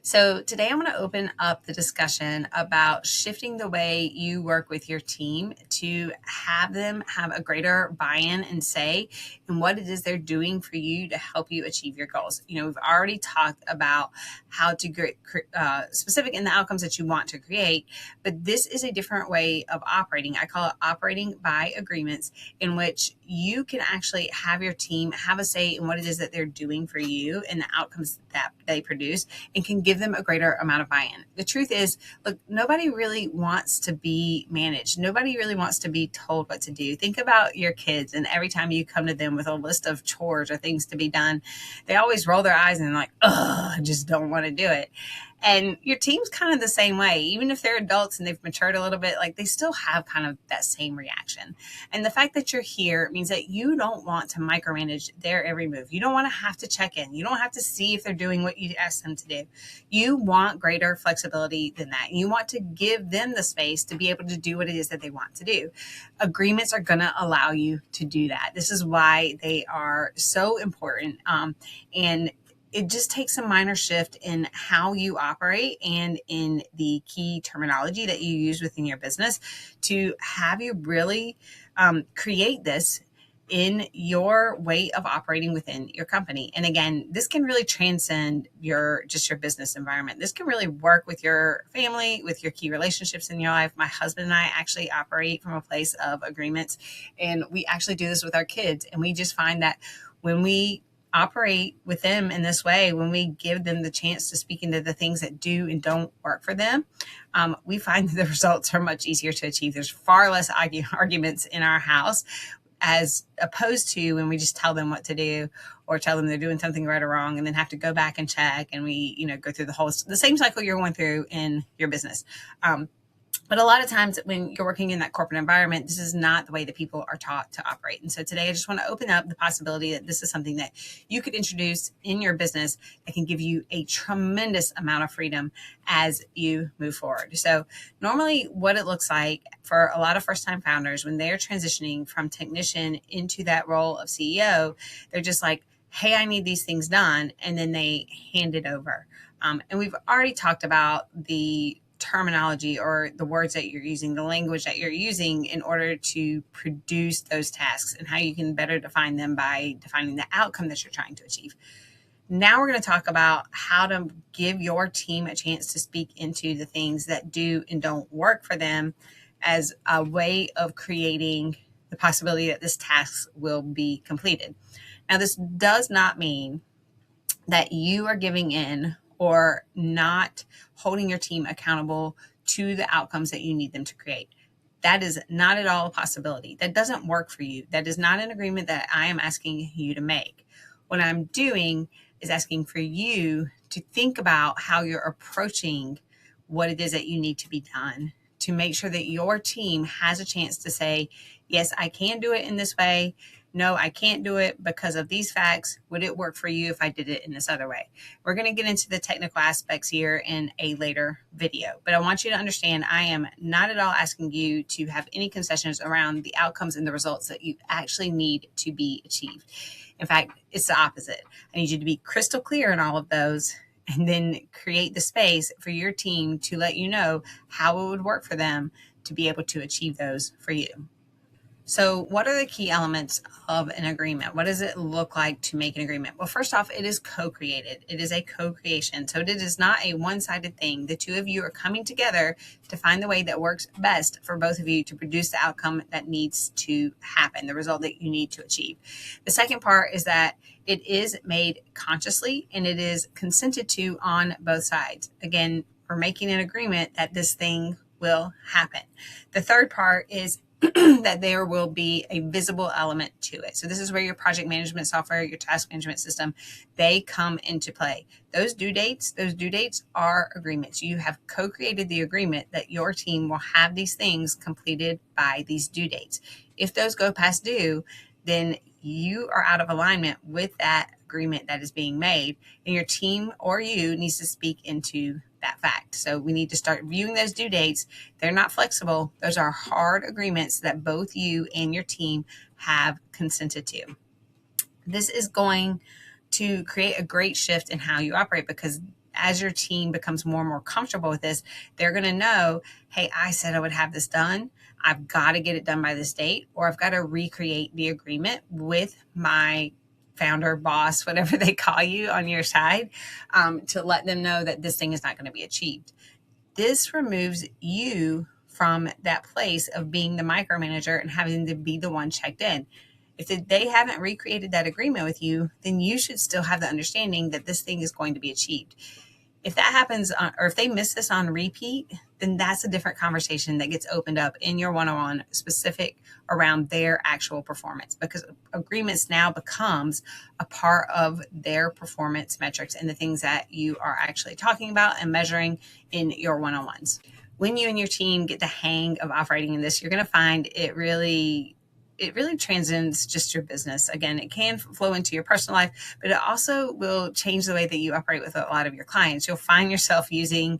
So today I'm going to open up the discussion about shifting the way you work with your team to have them have a greater buy-in and say in what it is they're doing for you to help you achieve your goals. We've already talked about how to get specific in the outcomes that you want to create, but this is a different way of operating. I call it operating by agreements, in which you can actually have your team have a say in what it is that they're doing for you and the outcomes that they produce, and can give them a greater amount of buy-in. The truth is, look, nobody really wants to be managed. Nobody really wants to be told what to do. Think about your kids, and every time you come to them with a list of chores or things to be done, they always roll their eyes and like, oh, I just don't want to do it. And your team's kind of the same way. Even if they're adults and they've matured a little bit, like they still have kind of that same reaction. And the fact that you're here means that you don't want to micromanage their every move. You don't want to have to check in. You don't have to see if they're doing what you asked them to do. You want greater flexibility than that. You want to give them the space to be able to do what it is that they want to do. Agreements are going to allow you to do that. This is why they are so important. And it just takes a minor shift in how you operate and in the key terminology that you use within your business to have you really create this in your way of operating within your company. And again, this can really transcend your business environment. This can really work with your family, with your key relationships in your life. My husband and I actually operate from a place of agreements, and we actually do this with our kids. And we just find that when we operate with them in this way, when we give them the chance to speak into the things that do and don't work for them, we find that the results are much easier to achieve. There's far less arguments in our house, as opposed to when we just tell them what to do or tell them they're doing something right or wrong and then have to go back and check, and we go through the same cycle you're going through in your business. But a lot of times when you're working in that corporate environment, this is not the way that people are taught to operate. And so today I just want to open up the possibility that this is something that you could introduce in your business that can give you a tremendous amount of freedom as you move forward. So normally what it looks like for a lot of first-time founders when they're transitioning from technician into that role of CEO, they're just like, hey, I need these things done. And then they hand it over. And we've already talked about the terminology or the words that you're using, the language that you're using in order to produce those tasks, and how you can better define them by defining the outcome that you're trying to achieve. Now we're going to talk about how to give your team a chance to speak into the things that do and don't work for them as a way of creating the possibility that this task will be completed. Now, this does not mean that you are giving in or not holding your team accountable to the outcomes that you need them to create. That is not at all a possibility. That doesn't work for you. That is not an agreement that I am asking you to make. What I'm doing is asking for you to think about how you're approaching what it is that you need to be done to make sure that your team has a chance to say, yes, I can do it in this way. No, I can't do it because of these facts. Would it work for you if I did it in this other way? We're going to get into the technical aspects here in a later video, but I want you to understand I am not at all asking you to have any concessions around the outcomes and the results that you actually need to be achieved. In fact, it's the opposite. I need you to be crystal clear in all of those, and then create the space for your team to let you know how it would work for them to be able to achieve those for you. So what are the key elements of an agreement? What does it look like to make an agreement? Well, first off, it is co-created. It is a co-creation. So it is not a one-sided thing. The two of you are coming together to find the way that works best for both of you to produce the outcome that needs to happen, the result that you need to achieve. The second part is that it is made consciously and it is consented to on both sides. Again, we're making an agreement that this thing will happen. The third part is that there will be a visible element to it. So this is where your project management software, your task management system, they come into play. Those due dates are agreements. You have co-created the agreement that your team will have these things completed by these due dates. If those go past due, then you are out of alignment with that agreement that is being made, and your team or you needs to speak into that fact. So we need to start viewing those due dates. They're not flexible. Those are hard agreements that both you and your team have consented to. This is going to create a great shift in how you operate, because as your team becomes more and more comfortable with this, they're going to know, hey, I said I would have this done. I've got to get it done by this date, or I've got to recreate the agreement with my founder, boss, whatever they call you on your side, to let them know that this thing is not going to be achieved. This removes you from that place of being the micromanager and having to be the one checked in. If they haven't recreated that agreement with you, then you should still have the understanding that this thing is going to be achieved. If that happens, or if they miss this on repeat, then that's a different conversation that gets opened up in your one-on-one specific around their actual performance, because agreements now becomes a part of their performance metrics and the things that you are actually talking about and measuring in your one-on-ones. When you and your team get the hang of operating in this, you're going to find it really transcends just your business. Again, it can flow into your personal life, but it also will change the way that you operate with a lot of your clients. You'll find yourself using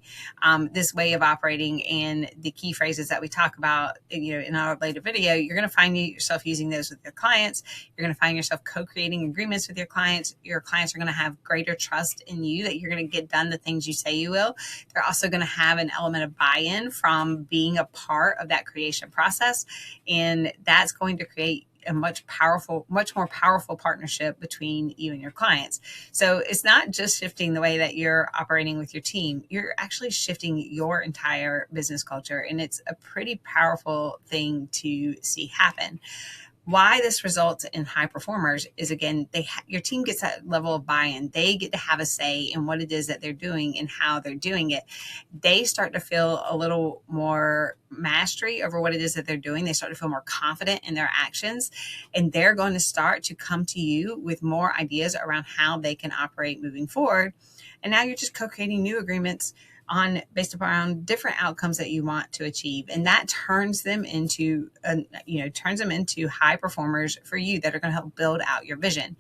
this way of operating and the key phrases that we talk about, in our later video. You're going to find yourself using those with your clients. You're going to find yourself co-creating agreements with your clients. Your clients are going to have greater trust in you that you're going to get done the things you say you will. They're also going to have an element of buy-in from being a part of that creation process, and that's going to create a much more powerful partnership between you and your clients. So it's not just shifting the way that you're operating with your team, you're actually shifting your entire business culture. And it's a pretty powerful thing to see happen. Why this results in high performers is, again, your team gets that level of buy-in. They get to have a say in what it is that they're doing and how they're doing it. They start to feel a little more mastery over what it is that they're doing. They start to feel more confident in their actions, and they're going to start to come to you with more ideas around how they can operate moving forward. And now you're just co-creating new agreements based upon different outcomes that you want to achieve. And that turns them into high performers for you that are going to help build out your vision.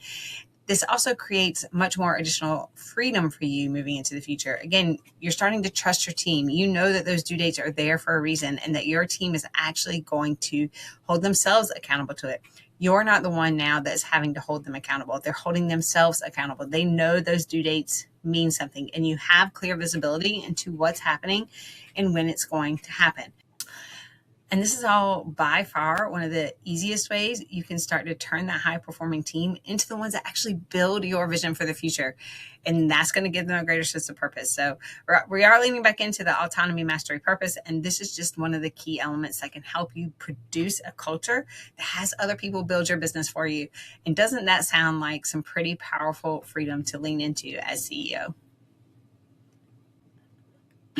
This also creates much more additional freedom for you moving into the future. Again, you're starting to trust your team. You know that those due dates are there for a reason, and that your team is actually going to hold themselves accountable to it. You're not the one now that's having to hold them accountable. They're holding themselves accountable. They know those due dates mean something, and you have clear visibility into what's happening and when it's going to happen. And this is all by far one of the easiest ways you can start to turn that high performing team into the ones that actually build your vision for the future. And that's going to give them a greater sense of purpose. So we are leaning back into the autonomy, mastery, purpose. And this is just one of the key elements that can help you produce a culture that has other people build your business for you. And doesn't that sound like some pretty powerful freedom to lean into as CEO?